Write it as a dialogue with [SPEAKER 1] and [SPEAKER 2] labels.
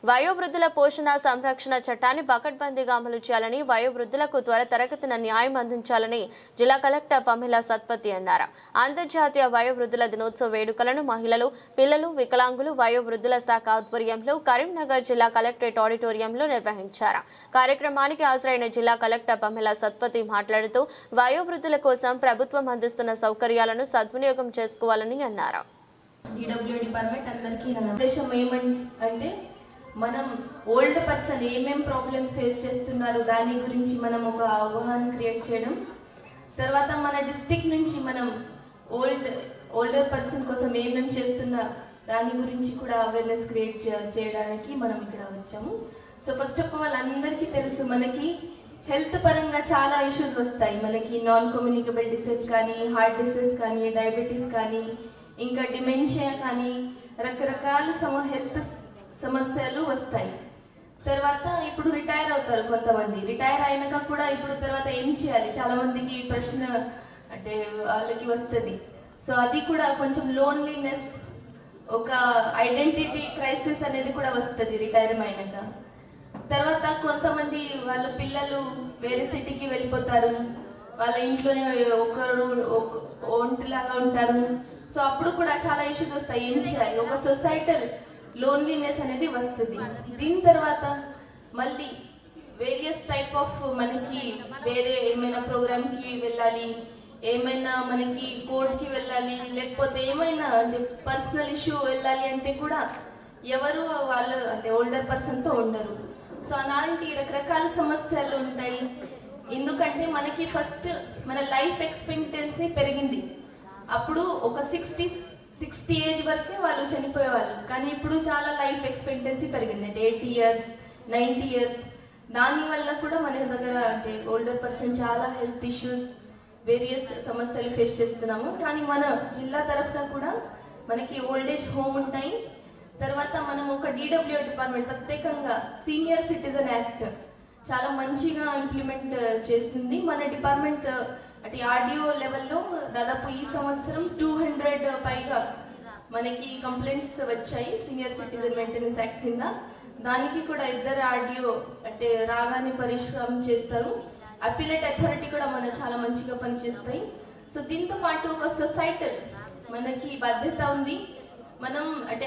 [SPEAKER 1] వయోవృద్ధుల పోషణ సంరక్షణ చట్టాన్ని పకడ్బందీగా అమలు చేయాలని వయోవృద్ధులకు త్వరితగతిన న్యాయం అందించాలని జిల్లా కలెక్టర్ పమిలా సత్పతి అన్నారు. అంతర్జాతీయ వయోవృద్ధుల దినోత్సవ వేడుకలను మహిళలు, పిల్లలు, వికలాంగులు వయోవృద్ధుల శాఖ ఆధ్వర్యంలో కరీంనగర్ జిల్లా కలెక్టరేట్ ఆడిటోరియంలో నిర్వహించారు. కార్యక్రమానికి హాజరైన జిల్లా కలెక్టర్ పమిలా సత్పతి మాట్లాడుతూ వయోవృద్ధుల కోసం ప్రభుత్వం అందిస్తున్న సౌకర్యాలను సద్వినియోగం చేసుకోవాలని అన్నారు.
[SPEAKER 2] మనం ఓల్డ్ పర్సన్ ఏమేం ప్రాబ్లమ్ ఫేస్ చేస్తున్నారు దాని గురించి మనం ఒక అవగాహన క్రియేట్ చేయడం, తర్వాత మన డిస్ట్రిక్ట్ నుంచి మనం ఓల్డర్ పర్సన్ కోసం ఏమేం చేస్తున్నా దాని గురించి కూడా అవేర్నెస్ క్రియేట్ చేయడానికి మనం ఇక్కడ వచ్చాము. సో ఫస్ట్ ఆఫ్ ఆల్ అందరికీ తెలుసు, మనకి హెల్త్ పరంగా చాలా ఇష్యూస్ వస్తాయి. మనకి నాన్ కమ్యూనికబుల్ డిసీజ్ కానీ, హార్ట్ డిసీజ్ కానీ, డయాబెటీస్ కానీ, ఇంకా డిమెన్షియా కానీ, రకరకాల హెల్త్ సమస్యలు వస్తాయి. తర్వాత ఇప్పుడు రిటైర్ అవుతారు కొంతమంది. రిటైర్ అయినాక కూడా ఇప్పుడు తర్వాత ఏం చేయాలి చాలా మందికి ప్రశ్న అంటే వాళ్ళకి వస్తుంది. సో అది కూడా కొంచెం లోన్లీనెస్, ఒక ఐడెంటిటీ క్రైసిస్ అనేది కూడా వస్తుంది రిటైర్ అయినాక. తర్వాత కొంతమంది వాళ్ళ పిల్లలు వేరే సిటీకి వెళ్ళిపోతారు, వాళ్ళ ఇంట్లోనే ఒకరు ఒంటిలాగా ఉంటారు. సో అప్పుడు కూడా చాలా ఇష్యూస్ వస్తాయి. ఏం చేయాలి, ఒక సొసైటల్ లోన్లీనెస్ అనేది వస్తుంది. దీని తర్వాత మళ్ళీ వేరియస్ టైప్ ఆఫ్ మనకి వేరే ఏమైనా ప్రోగ్రామ్కి వెళ్ళాలి, ఏమైనా మనకి కోర్ట్కి వెళ్ళాలి, లేకపోతే ఏమైనా అంటే పర్సనల్ ఇష్యూ వెళ్ళాలి అంటే కూడా ఎవరు వాళ్ళు అంటే ఓల్డర్ పర్సన్తో ఉండరు. సో అలాంటి రకరకాల సమస్యలు ఉంటాయి. ఎందుకంటే మనకి ఫస్ట్ మన లైఫ్ ఎక్స్పెక్టెన్సీ పెరిగింది. అప్పుడు ఒక 60 ఏజ్ వరకే వాళ్ళు చనిపోయేవాళ్ళు, కానీ ఇప్పుడు చాలా లైఫ్ ఎక్స్పెక్టెన్సీ పెరిగింది అంటే 80 years 90 years. దానివల్ల కూడా మన దగ్గర అంటే ఓల్డర్ పర్సన్ చాలా హెల్త్ ఇష్యూస్ వేరియస్ సమస్యలు ఫేస్ చేస్తున్నాము. కానీ మన జిల్లా తరఫున కూడా మనకి ఓల్డేజ్ హోమ్ ఉంటాయి. తర్వాత మనం ఒక DWO డిపార్ట్మెంట్ ప్రత్యేకంగా సీనియర్ సిటిజన్ యాక్ట్ చాలా మంచిగా ఇంప్లిమెంట్ చేస్తుంది. మన డిపార్ట్మెంట్ అంటే RDO లెవెల్లో దాదాపు ఈ సంవత్సరం 200 పైగా మనకి కంప్లైంట్స్ వచ్చాయి సీనియర్ సిటిజన్ మెయింటెనెన్స్ యాక్ట్ కింద. దానికి కూడా ఇద్దరు RDO అంటే రాగానే పరిష్కారం చేస్తారు. అప్పీలేట్ అథారిటీ కూడా మన చాలా మంచిగా పనిచేస్తాయి. సో దీంతో పాటు ఒక సొసైటల్ మనకి బాధ్యత ఉంది. మనం అంటే